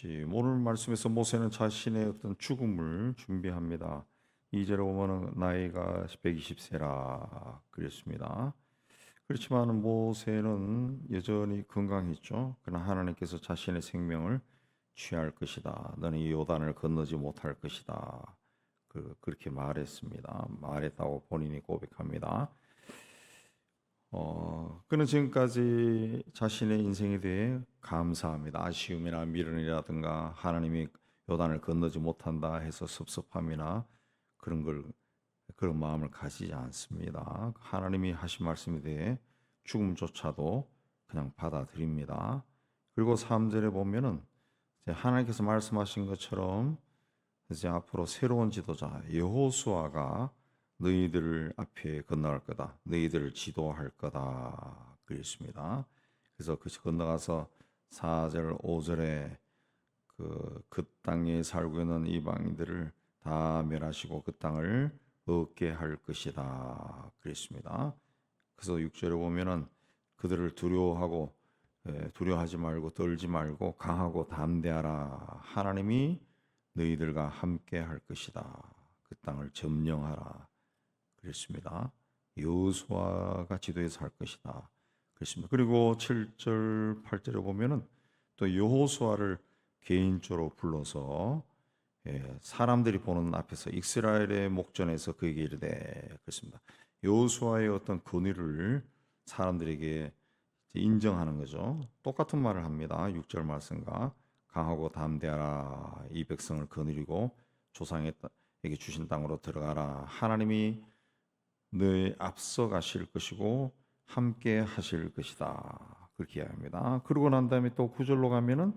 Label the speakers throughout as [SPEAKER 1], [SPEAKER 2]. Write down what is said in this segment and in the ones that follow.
[SPEAKER 1] 오늘 말씀에서 모세는 자신의 어떤 죽음을 준비합니다. 2절에 보면은 나이가 120세라 그랬습니다. 그렇지만 모세는 여전히 건강했죠. 그러나 하나님께서 자신의 생명을 취할 것이다. 너는 이 요단을 건너지 못할 것이다. 그렇게 말했습니다. 말했다고 본인이 고백합니다. 그는 지금까지 자신의 인생에 대해 감사합니다. 아쉬움이나 미련이라든가 하나님이 요단을 건너지 못한다 해서 섭섭함이나 그런 마음을 가지지 않습니다. 하나님이 하신 말씀에 대해 죽음조차도 그냥 받아들입니다. 그리고 3절에 보면은 이제 하나님께서 말씀하신 것처럼 이제 앞으로 새로운 지도자 여호수아가 너희들 앞에 건너갈 거다. 너희들을 지도할 거다. 그랬습니다. 그래서 그 건너가서 4절, 5절에 그 땅에 살고 있는 이방인들을 다 멸하시고 그 땅을 얻게 할 것이다. 그랬습니다. 그래서 6절에 보면은 그들을 두려워하지 말고 떨지 말고 강하고 담대하라. 하나님이 너희들과 함께 할 것이다. 그 땅을 점령하라. 그랬습니다. 여호수아가 지도해서 할 것이다. 그랬습니다. 그리고 7절, 8절에 보면은 또 여호수아를 개인적으로 불러서 사람들이 보는 앞에서 이스라엘의 목전에서 그에게 이르되 그랬습니다. 여호수아의 어떤 권위를 사람들에게 인정하는 거죠. 똑같은 말을 합니다. 6절 말씀과 강하고 담대하라. 이 백성을 거느리고 조상에게 주신 땅으로 들어가라. 하나님이 너희 앞서 가실 것이고 함께 하실 것이다. 그렇게 이야기합니다. 그러고 난 다음에 또 9절로 가면은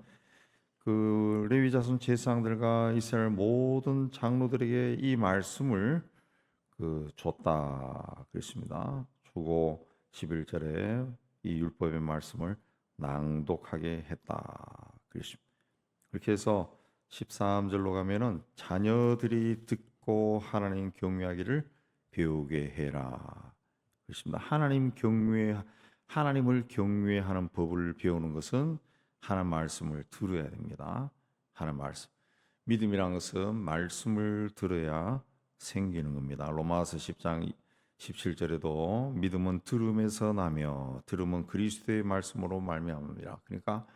[SPEAKER 1] 그 레위 자손 제사장들과 이스라엘 모든 장로들에게 이 말씀을 줬다 그랬습니다. 주고 11절에 이 율법의 말씀을 낭독하게 했다 그랬습니다. 그렇게 해서 13절로 가면은 자녀들이 듣고 하나님 경외하기를 배우게 해라. 그렇습니다. 하나님을 경외하는 법을 배우는 것은 하나님 말씀을 들어야 됩니다. 하나님 말씀. 믿음이란 것은 말씀을 들어야 생기는 겁니다. 로마서 10장 17절에도 믿음은 들음에서 나며 들음은 그리스도의 말씀으로 말미암느니라. 그러니까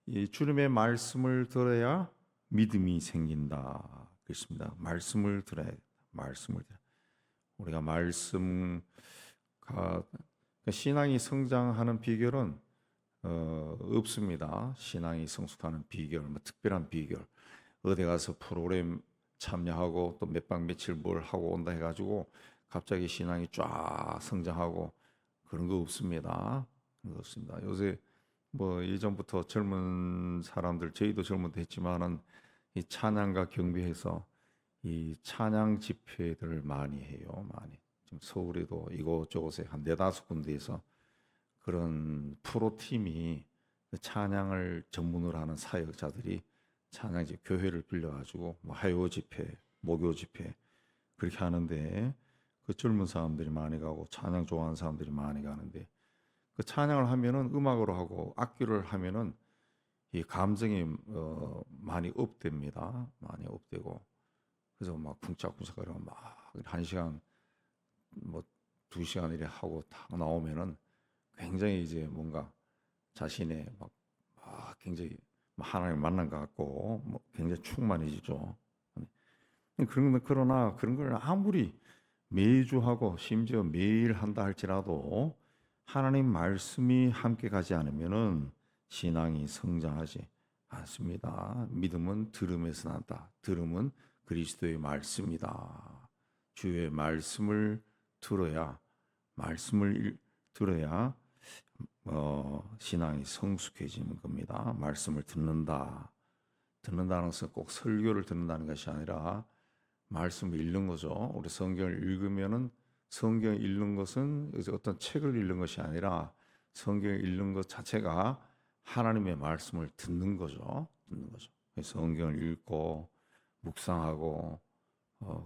[SPEAKER 1] 이 주님의 말씀을 들어야 믿음이 생긴다. 그렇습니다. 말씀을 들어야 말씀을 들어야. 우리가 신앙이 성장하는 비결은 없습니다. 신앙이 성숙하는 비결, 특별한 비결. 어디 가서 프로그램 참여하고 또 몇 박 며칠 뭘 하고 온다 해가지고 갑자기 신앙이 쫙 성장하고 그런 거 없습니다. 그런 거 없습니다. 요새 뭐 예전부터 젊은 사람들, 저희도 젊은 때 했지만은 이 찬양과 경배해서 이 찬양 집회들을 많이 해요. 많이. 지금 서울에도 이곳저곳에 한 네다섯 군데에서 그런 프로팀이 찬양을 전문으로 하는 사역자들이 찬양집 교회를 빌려가지고 뭐 화요 집회, 목요 집회 그렇게 하는데 그 젊은 사람들이 많이 가고 찬양 좋아하는 사람들이 많이 가는데 그 찬양을 하면은 음악으로 하고 악기를 하면은 이 감정이 많이 업됩니다. 많이 업되고 그래서 막 쿵짝쿵짝거리고 막 한 시간 뭐 2시간 이래 하고 딱 나오면은 굉장히 이제 뭔가 자신의 막 굉장히 하나님 만난 것 같고 뭐 굉장히 충만해지죠. 그러나 그런 걸 아무리 매주 하고 심지어 매일 한다 할지라도 하나님 말씀이 함께 가지 않으면은 신앙이 성장하지 않습니다. 믿음은 들음에서 난다. 들음은 그리스도의 말씀이다. 주의 말씀을 들어야 신앙이 성숙해지는 겁니다. 말씀을 듣는다는 것은 꼭 설교를 듣는다는 것이 아니라 말씀을 읽는 거죠. 우리 성경을 읽으면은 성경을 읽는 것은 어떤 책을 읽는 것이 아니라 성경을 읽는 것 자체가 하나님의 말씀을 듣는 거죠. 성경을 읽고 묵상하고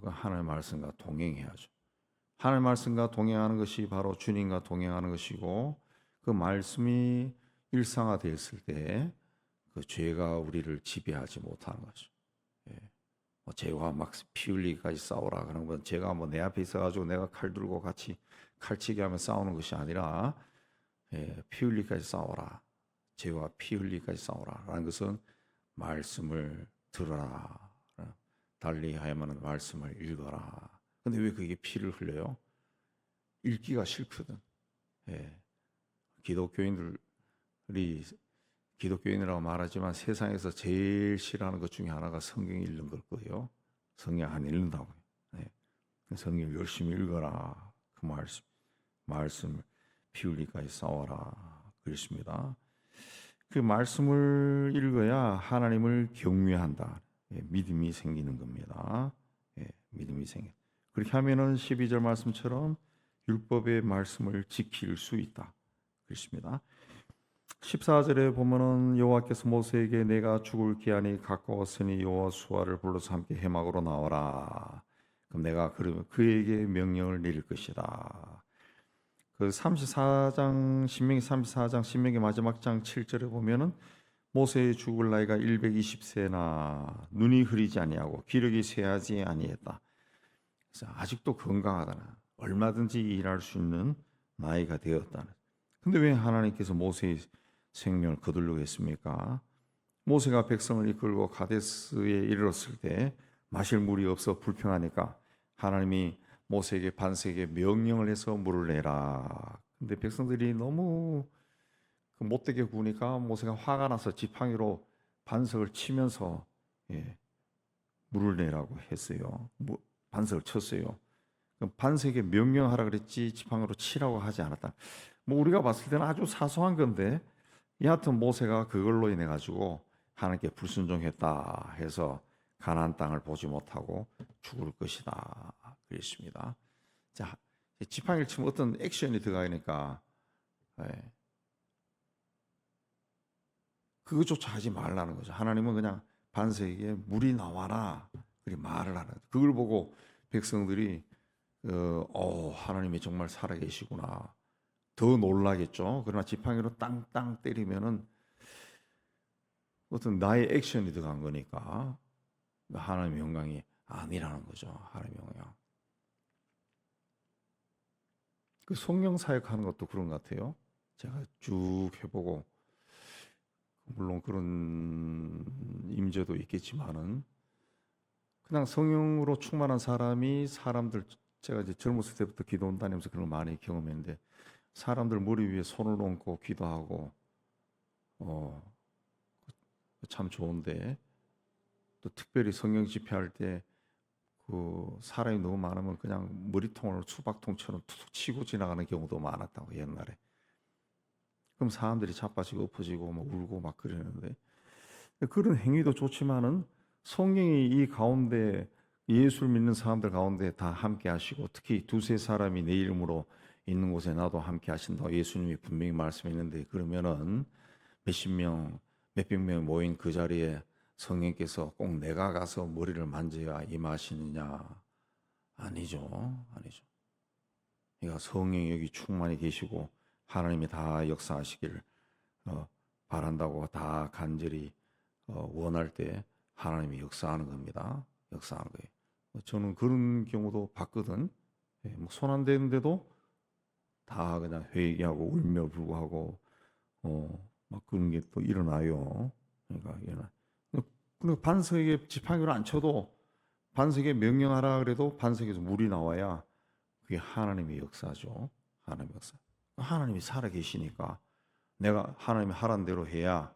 [SPEAKER 1] 하나님의 말씀과 동행해야죠. 하나님의 말씀과 동행하는 것이 바로 주님과 동행하는 것이고 그 말씀이 일상화되었을 때 그 죄가 우리를 지배하지 못하는 거죠. 예. 뭐 죄와 막 피 흘리기까지 싸우라 그런 건 죄가 뭐 내 앞에 있어가지고 내가 칼 들고 같이 칼치기 하면 싸우는 것이 아니라 피 흘리기까지 싸워라. 죄와 피 흘리기까지 싸워라. 라는 것은 말씀을 들어라. 달리 하야만은 말씀을 읽어라. 근데 왜 그게 피를 흘려요? 읽기가 싫거든. 기독교인들이 기독교인이라고 말하지만 세상에서 제일 싫어하는 것 중에 하나가 성경 읽는 걸 거예요. 성경 안 읽는다고요. 성경 열심히 읽어라. 그 말씀을 피 흘리기까지 싸워라. 그렇습니다. 그 말씀을 읽어야 하나님을 경외한다. 믿음이 생기는 겁니다. 믿음이 생겨. 그렇게 하면은 12절 말씀처럼 율법의 말씀을 지킬 수 있다. 그렇습니다. 14절에 보면은 여호와께서 모세에게 내가 죽을 기한이 가까웠으니 여호수아를 불러서 함께 해막으로 나와라. 그럼 내가 그에게 명령을 내릴 것이다. 그 34장 신명기 34장 신명기 마지막 장 7절에 보면은 모세의 죽을 나이가 120세나 눈이 흐리지 아니하고 기력이 쇠하지 아니했다. 그래서 아직도 건강하다나 얼마든지 일할 수 있는 나이가 되었다는. 근데 왜 하나님께서 모세의 생명을 거두려고 했습니까? 모세가 백성을 이끌고 가데스에 이르렀을 때 마실 물이 없어 불평하니까 하나님이 모세에게 반세에게 명령을 해서 물을 내라. 근데 백성들이 너무 못되게 구니까 모세가 화가 나서 지팡이로 반석을 치면서 물을 내라고 했어요. 반석을 쳤어요. 반석에게 명령하라 그랬지 지팡이로 치라고 하지 않았다. 뭐 우리가 봤을 때는 아주 사소한 건데 여하튼 모세가 그걸로 인해 가지고 하나님께 불순종했다 해서 가나안 땅을 보지 못하고 죽을 것이다 그랬습니다. 자, 지팡이를 치면 어떤 액션이 들어가니까 그것조차 하지 말라는 거죠. 하나님은 그냥 반석에게 물이 나와라 그렇게 말을 하는 거죠. 그걸 보고 백성들이 하나님이 정말 살아계시구나 더 놀라겠죠. 그러나 지팡이로 땅땅 때리면은 어떤 나의 액션이 들어간 거니까 하나님의 영광이 아니라는 거죠. 하나님의 영광. 그 성령 사역하는 것도 그런 것 같아요. 제가 쭉 해보고 물론 그런 임재도 있겠지만은 그냥 성령으로 충만한 사람이 사람들 제가 이제 젊었을 때부터 기도원 다니면서 그런 걸 많이 경험했는데 사람들 머리 위에 손을 얹고 기도하고 참 좋은데 또 특별히 성령 집회할 때 그 사람이 너무 많으면 그냥 머리통을 수박통처럼 툭툭 치고 지나가는 경우도 많았다고 옛날에. 그럼 사람들이 자빠지고 엎어지고 막 울고 막 그러는데 그런 행위도 좋지만은 성령이 이 가운데 예수를 믿는 사람들 가운데 다 함께 하시고 특히 두세 사람이 내 이름으로 있는 곳에 나도 함께 하신다고 예수님이 분명히 말씀했는데 그러면은 몇십 명, 몇백 명 모인 그 자리에 성령께서 꼭 내가 가서 머리를 만져야 임하시느냐? 아니죠. 아니죠. 그러니까 성령이 여기 충만히 계시고 하나님이 다 역사하시길 바란다고 다 간절히 원할 때 하나님이 역사하는 겁니다. 역사하는 거예요. 저는 그런 경우도 봤거든. 손 안 대는데도 다 그냥 회개하고 울며 불구하고 막 그런 게 또 일어나요. 그러니까 반석에 지팡이로 안 쳐도 반석에 명령하라 그래도 반석에서 물이 나와야 그게 하나님의 역사죠. 하나님의 역사. 하나님이 살아 계시니까 내가 하나님이 하라는 대로 해야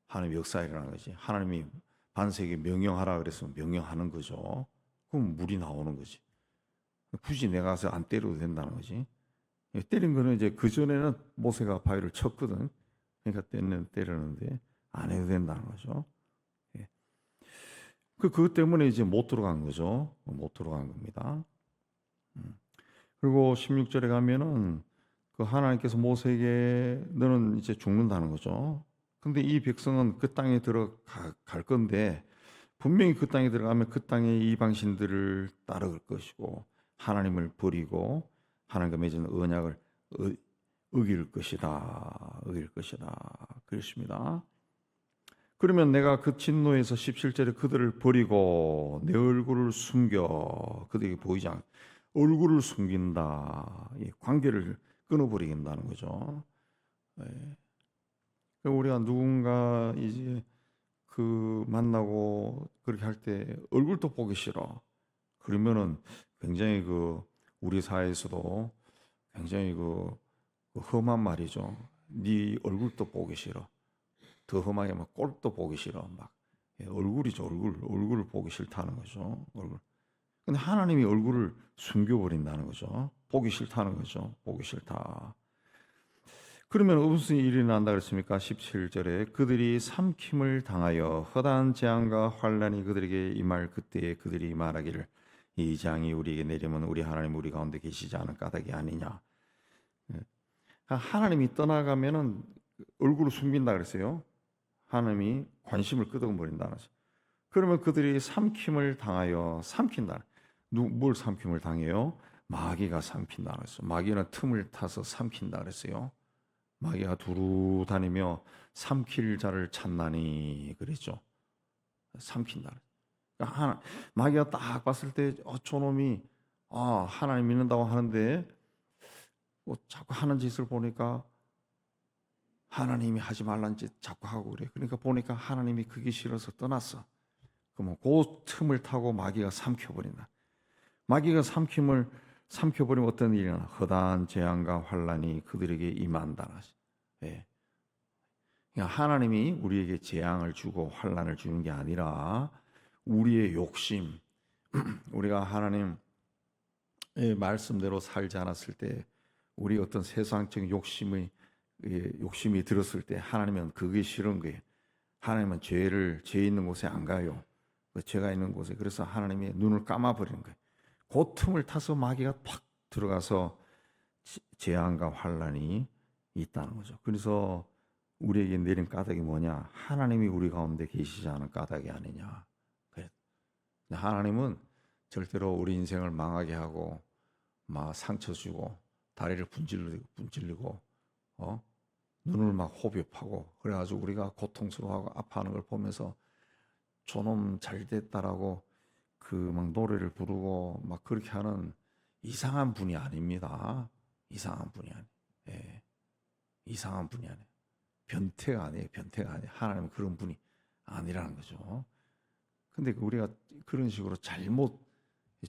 [SPEAKER 1] 하나님의 역사가 일어나는 거지. 하나님이 반석에 명령하라 그랬으면 명령하는 거죠. 그럼 물이 나오는 거지. 굳이 내가 가서 안 때려도 된다는 거지. 때린 거는 이제 그 전에는 모세가 바위를 쳤거든. 그러니까 때렸는데 안 해도 된다는 거죠. 그것 때문에 이제 못 들어간 거죠. 못 들어간 겁니다. 그리고 16절에 가면은 그 하나님께서 모세에게 너는 이제 죽는다는 거죠. 근데 이 백성은 그 땅에 들어갈 건데 분명히 그 땅에 들어가면 그 땅의 이방신들을 따를 것이고 하나님을 버리고 하나님과 맺은 언약을 어길 것이다. 어길 것이다. 그렇습니다. 그러면 내가 그 진노에서 17절에 그들을 버리고 내 얼굴을 숨겨 그들에게 보이지 않게 얼굴을 숨긴다. 이 관계를 끊어버리겠다는 거죠. 예. 우리가 누군가 이제 그 만나고 그렇게 할 때 얼굴도 보기 싫어. 그러면은 굉장히 그 우리 사회에서도 굉장히 그 험한 말이죠. 네 얼굴도 보기 싫어. 더 험하게 막 꼴도 보기 싫어. 막 얼굴이죠. 얼굴을 보기 싫다는 거죠. 얼굴. 근데 하나님이 얼굴을 숨겨버린다는 거죠. 보기 싫다는 거죠. 보기 싫다. 그러면 무슨 일이 난다 그랬습니까? 17절에 그들이 삼킴을 당하여 허다한 재앙과 환란이 그들에게 임할 그때에 그들이 말하기를 이 재앙이 우리에게 내리면 우리 하나님 우리 가운데 계시지 않은 까닭이 아니냐. 하나님이 떠나가면은 얼굴을 숨긴다 그랬어요. 하나님이 관심을 끄덕버린다는 거죠. 그러면 그들이 삼킴을 당하여 삼킨다. 뭘 삼킴을 당해요? 마귀가 삼킨다 그랬어요. 마귀는 틈을 타서 삼킨다 그랬어요. 마귀가 두루 다니며 삼킬 자를 찾나니 그랬죠. 삼킨다. 그러니까 마귀가 딱 봤을 때 저놈이 하나님 믿는다고 하는데 뭐 자꾸 하는 짓을 보니까 하나님이 하지 말란 짓 자꾸 하고 그래. 그러니까 보니까 하나님이 그게 싫어서 떠났어. 그러면 그 틈을 타고 마귀가 삼켜버린다. 마귀가 삼켜버리면 어떤 일이 일어나? 허다한 재앙과 환란이 그들에게 임한다. 예. 그러니까 하나님이 우리에게 재앙을 주고 환란을 주는 게 아니라 우리의 욕심, 우리가 하나님의 말씀대로 살지 않았을 때 우리 어떤 세상적인 욕심이 들었을 때 하나님은 그게 싫은 거예요. 하나님은 죄 있는 곳에 안 가요. 죄가 있는 곳에. 그래서 하나님의 눈을 감아버리는 거예요. 그 틈을 타서 마귀가 팍 들어가서 재앙과 환란이 있다는 거죠. 그래서 우리에게 내린 까닭이 뭐냐? 하나님이 우리 가운데 계시지 않은 까닭이 아니냐. 하나님은 절대로 우리 인생을 망하게 하고 막 상처 주고 다리를 분질리고 눈을 막 호흡하고 그래가지고 우리가 고통스러워하고 아파하는 걸 보면서 저놈 잘 됐다라고 그 막 노래를 부르고 막 그렇게 하는 이상한 분이 아닙니다. 이상한 분이 아니에요. 예. 이상한 분이 아니에요. 변태가 아니에요. 하나님은 그런 분이 아니라는 거죠. 근데 우리가 그런 식으로 잘못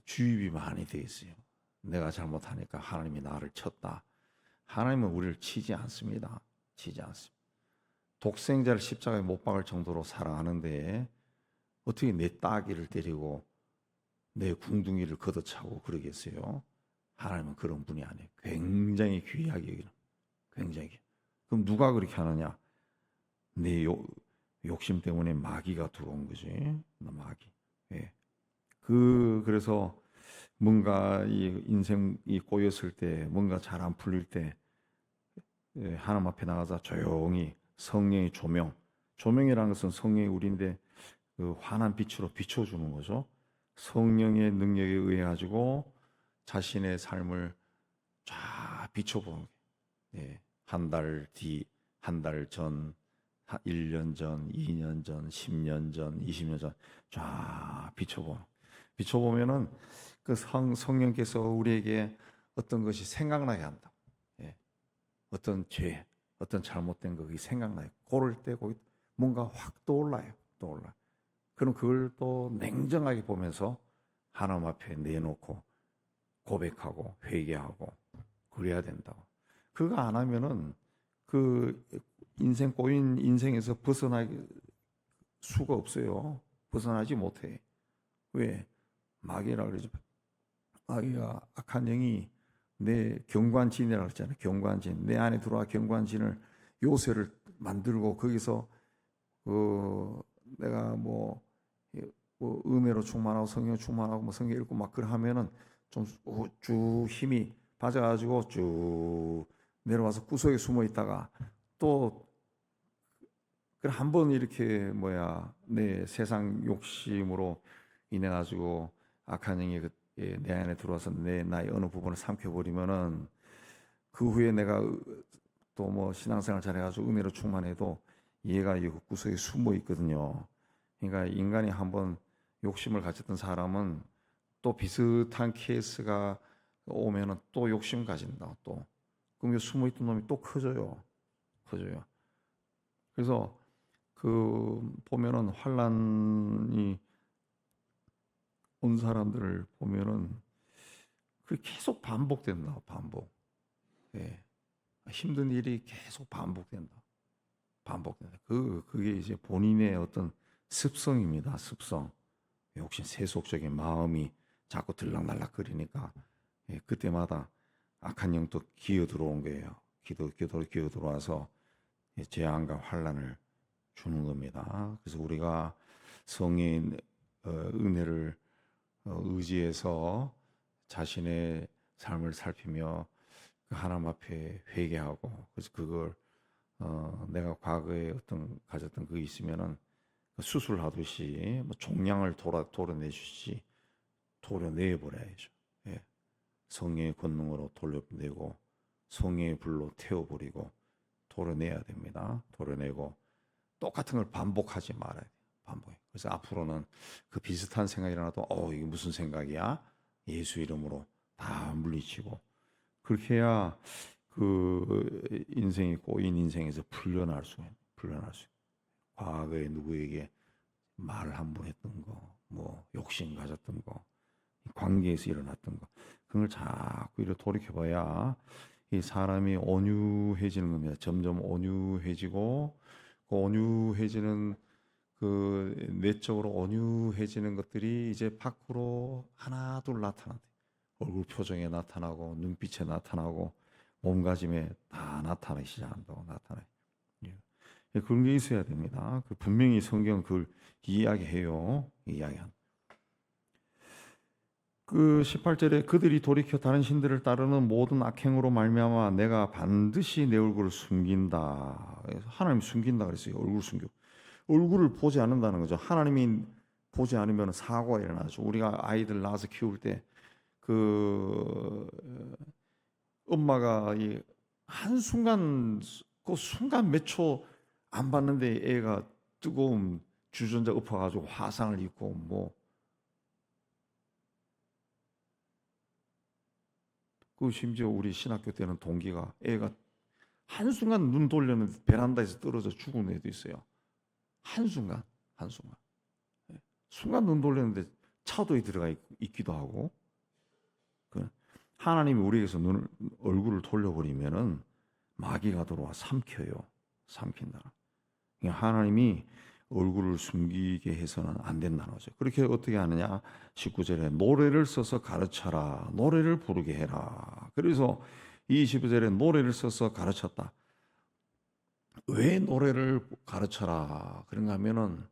[SPEAKER 1] 주입이 많이 되어 있어요. 내가 잘못하니까 하나님이 나를 쳤다. 하나님은 우리를 치지 않습니다. 치지 않습니다. 독생자를 십자가에 못 박을 정도로 사랑하는데 어떻게 내 따귀를 때리고 내 궁둥이를 걷어차고 그러겠어요? 하나님은 그런 분이 아니에요. 굉장히 귀하게 여기는. 굉장히. 그럼 누가 그렇게 하느냐? 내 욕심 때문에 마귀가 들어온 거지. 마귀. 예. 그래서 뭔가 이 인생이 꼬였을 때, 뭔가 잘 안 풀릴 때, 하나님 앞에 나가서 조용히 성령의 조명이라는 것은 성령이 우리인데 그 환한 빛으로 비춰주는 거죠. 성령의 능력에 의해 가지고 자신의 삶을 쫙 비춰보는 거예요. 예. 한 달 전, 1년 전, 2년 전, 10년 전, 20년 전 쫙 비춰보면은 그 성령께서 우리에게 어떤 것이 생각나게 한다. 예. 어떤 죄, 어떤 잘못된 것이 생각나요. 그럴 때 거기 뭔가 확 떠올라요. 그럼 그걸 또 냉정하게 보면서 하나님 앞에 내놓고 고백하고 회개하고 그래야 된다고. 그거 안 하면은 그 꼬인 인생에서 벗어날 수가 없어요. 벗어나지 못해. 왜? 마귀라 그러죠. 마귀가 악한 영이 내 경관진이라고 했잖아요. 경관진. 내 안에 들어와 경관진을 요새를 만들고 거기서 내가 뭐 은혜로 충만하고 성령 충만하고 뭐 성경 읽고 막 그러 하면은 좀 쭉 힘이 빠져가지고 쭉 내려와서 구석에 숨어 있다가 또 한 번 이렇게 내 세상 욕심으로 인해 가지고 악한 영이 내 안에 들어와서 내 나의 어느 부분을 삼켜버리면은 그 후에 내가 또 뭐 신앙생활 잘해가지고 은혜로 충만해도 얘가 이 구석에 숨어 있거든요. 그러니까 인간이 한번 욕심을 가졌던 사람은 또 비슷한 케이스가 오면은 또 욕심 가진다. 또 그럼 숨어 있던 놈이 또 커져요. 커져요. 그래서 그 보면은 환란이 온 사람들을 보면은 그 계속 반복된다. 반복. 예. 힘든 일이 계속 반복된다. 반복된다. 그게 이제 본인의 어떤 습성입니다. 습성. 혹시 세속적인 마음이 자꾸 들락날락거리니까 그때마다 악한 영도 기어 들어온 거예요. 기어 들어와서 재앙과 환란을 주는 겁니다. 그래서 우리가 성인 은혜를 의지해서 자신의 삶을 살피며 하나님 앞에 회개하고 그래서 그걸 내가 과거에 어떤 가졌던 그게 있으면은 수술하듯이 뭐 종양을 도려내주시 도려내버려야죠. 예. 성령의 권능으로 돌려내고 성령의 불로 태워버리고 도려내야 됩니다. 도려내고 똑같은 걸 반복하지 말아야 돼요. 반복해. 그래서 앞으로는 그 비슷한 생각이 일어나도 이게 무슨 생각이야? 예수 이름으로 다 물리치고 그렇게 해야 그 인생이 꼬인 인생에서 풀려날 수 있어요. 과거에 누구에게 말을 한 번 했던 거, 뭐 욕심 가졌던 거, 관계에서 일어났던 거, 그런 걸 자꾸 이렇게 돌이켜봐야 이 사람이 온유해지는 겁니다. 점점 온유해지고 그 온유해지는 그 내적으로 온유해지는 것들이 이제 밖으로 하나둘 나타난대. 얼굴 표정에 나타나고 눈빛에 나타나고 몸가짐에 다 나타나기 시작한다고 나타나요. 그런 게 있어야 됩니다. 분명히 성경 그걸 이야기해요. 이야기한. 그 18절에 그들이 돌이켜 다른 신들을 따르는 모든 악행으로 말미암아 내가 반드시 내 얼굴을 숨긴다. 하나님 숨긴다 그랬어요. 얼굴 숨겨. 얼굴을 보지 않는다는 거죠. 하나님이 보지 않으면 사고가 일어나죠. 우리가 아이들 낳아서 키울 때 그 엄마가 이 한순간 그 순간 몇 초 안 봤는데 애가 뜨거운 주전자 엎어가지고 화상을 입고 뭐 그 심지어 우리 신학교 때는 동기가 애가 한순간 눈 돌렸는데 베란다에서 떨어져 죽은 애도 있어요. 한순간 순간 눈 돌렸는데 차도에 들어가 있기도 하고 하나님이 우리에게서 얼굴을 돌려버리면은 마귀가 들어와 삼킨다. 하나님이 얼굴을 숨기게 해서는 안 된다는 거죠. 그렇게 어떻게 하느냐? 19절에 노래를 써서 가르쳐라. 노래를 부르게 해라. 그래서 25절에 노래를 써서 가르쳤다. 왜 노래를 가르쳐라? 그런가 하면은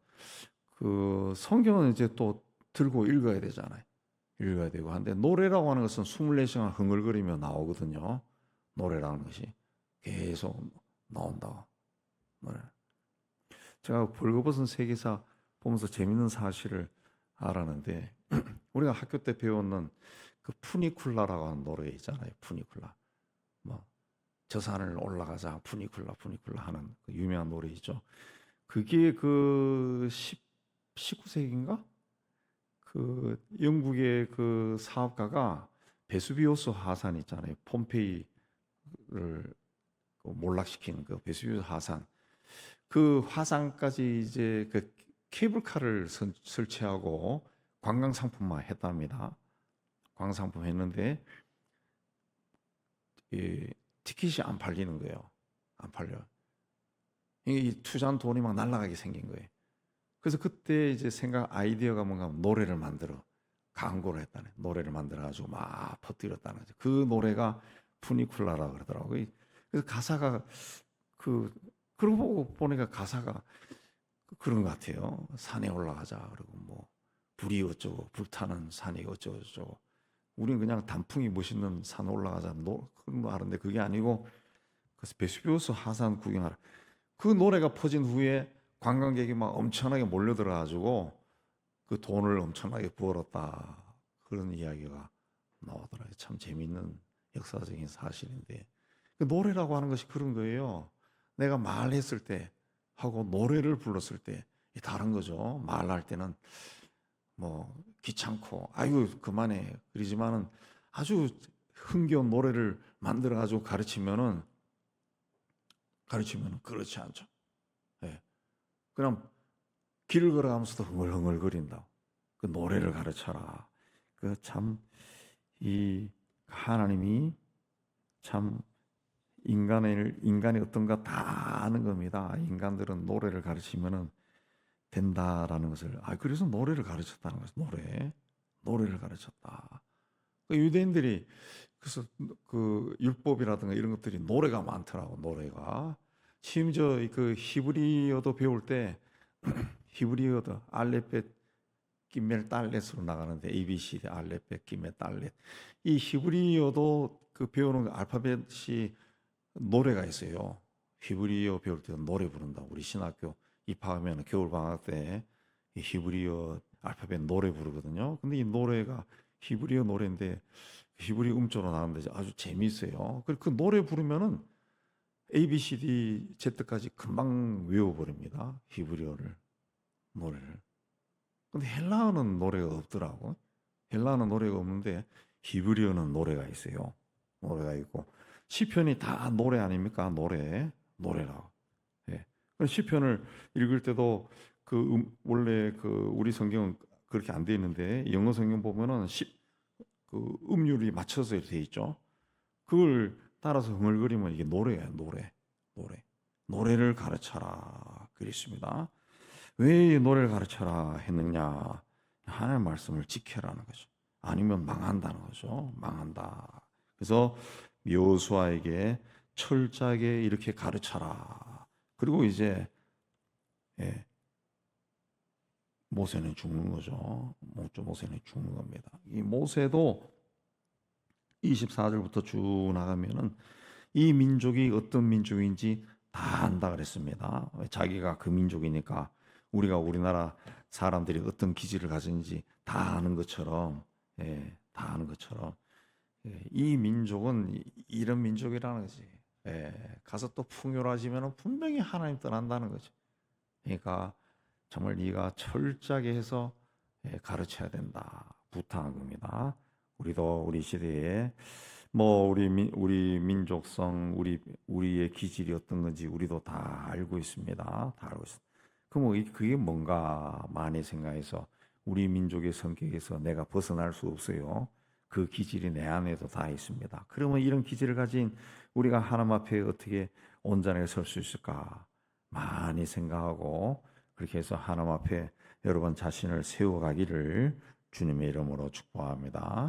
[SPEAKER 1] 그 성경은 이제 또 들고 읽어야 되잖아요. 읽어야 되고 한데 노래라고 하는 것은 24시간 흥얼거리며 나오거든요. 노래라는 것이 계속 나온다고. 노래. 제가 벌거벗은 세계사 보면서 재밌는 사실을 알았는데 우리가 학교 때 배웠는 그 푸니쿨라라고 하는 노래 있잖아요. 푸니쿨라. 뭐 저 산을 올라가자 푸니쿨라 하는 그 유명한 노래 있죠. 그게 그 19세기인가? 그 영국의 그 사업가가 베수비우스 화산 있잖아요. 폼페이를 몰락시키는 그 베수비우스 화산. 그 화산까지 이제 그 케이블카를 설치하고 관광 상품만 했답니다. 관광 상품 했는데 이 티켓이 안 팔리는 거예요. 안 팔려. 이 투자한 돈이 막 날아가게 생긴 거예요. 그래서 그때 이제 아이디어가 뭔가 노래를 만들어 광고를 했다네. 노래를 만들어 가지고 막 퍼뜨렸다는 거죠. 그 노래가 푸니쿨라라 그러더라고요. 그래서 가사가 그러고 보니까 가사가 그런 것 같아요. 산에 올라가자. 그리고 뭐 불이 어쩌고 불타는 산이 어쩌고 저쩌고. 우리는 그냥 단풍이 멋있는 산 올라가자. 그런 거 하는데 그게 아니고 그래서 베수비우스 화산 구경하라. 그 노래가 퍼진 후에 관광객이 막 엄청나게 몰려들어 가지고 그 돈을 엄청나게 벌었다. 그런 이야기가 나오더라고요. 참 재밌는 역사적인 사실인데 그 노래라고 하는 것이 그런 거예요. 내가 말했을 때 하고 노래를 불렀을 때 다른 거죠. 말할 때는 뭐 귀찮고 아이고 그만해 그러지만은 아주 흥겨운 노래를 만들어 가지고 가르치면은 그렇지 않죠. 예. 그냥 길을 걸어가면서도 흥얼흥얼거린다. 그 노래를 가르쳐라. 그 참 이 하나님이 참 인간의 어떤가 다 아는 겁니다. 인간들은 노래를 가르치면은 된다라는 것을. 그래서 노래를 가르쳤다는 거죠. 노래를 가르쳤다. 그 유대인들이 그래서 그 율법이라든가 이런 것들이 노래가 많더라고. 노래가 심지어 그 히브리어도 배울 때 히브리어도 알렙벳 기멜 달렛으로 나가는데 ABCD 알렙벳 기멜 달렛 이 히브리어도 그 배우는 알파벳이 노래가 있어요. 히브리어 배울 때도 노래 부른다. 우리 신학교 입학하면 겨울 방학 때 이 히브리어 알파벳 노래 부르거든요. 근데 이 노래가 히브리어 노래인데 히브리 음조로 나오는데 아주 재미있어요. 그 노래 부르면은 A, B, C, D, Z까지 금방 외워버립니다. 히브리어를 노래를. 근데 헬라어는 노래가 없더라고. 헬라어는 노래가 없는데 히브리어는 노래가 있어요. 노래가 있고 시편이 다 노래 아닙니까? 노래라고. 예. 시편을 읽을 때도 원래 그 우리 성경은 그렇게 안 돼 있는데 영어 성경 보면은 그 음률이 맞춰서 돼 있죠. 그걸 따라서 흥얼거리면 이게 노래예요. 노래를 가르쳐라 그랬습니다. 왜 노래를 가르쳐라 했느냐? 하나님의 말씀을 지켜라는 거죠. 아니면 망한다는 거죠. 망한다. 그래서 여호수아에게 철저하게 이렇게 가르쳐라. 그리고 이제 모세는 죽는 거죠. 모세는 죽는 겁니다. 이 모세도 24절부터 쭉 나가면은 이 민족이 어떤 민족인지 다 안다 그랬습니다. 자기가 그 민족이니까 우리나라 사람들이 어떤 기질을 가진지 다 아는 것처럼, 다 아는 것처럼, 이 민족은 이런 민족이라는 거지. 가서 또 풍요로워지면 분명히 하나님 떠난다는 거죠. 그러니까 정말 네가 철저하게 해서 가르쳐야 된다. 부탁한 겁니다. 우리도 우리 시대에 뭐 우리 민족성, 우리의 기질이 어떤 건지 우리도 다 알고 있습니다. 다 알고 있습니다. 그럼 그게 뭔가 많이 생각해서 우리 민족의 성격에서 내가 벗어날 수 없어요. 그 기질이 내 안에도 다 있습니다. 그러면 이런 기질을 가진 우리가 하나님 앞에 어떻게 온전하게 설 수 있을까? 많이 생각하고 그렇게 해서 하나님 앞에 여러분 자신을 세워가기를 주님의 이름으로 축복합니다.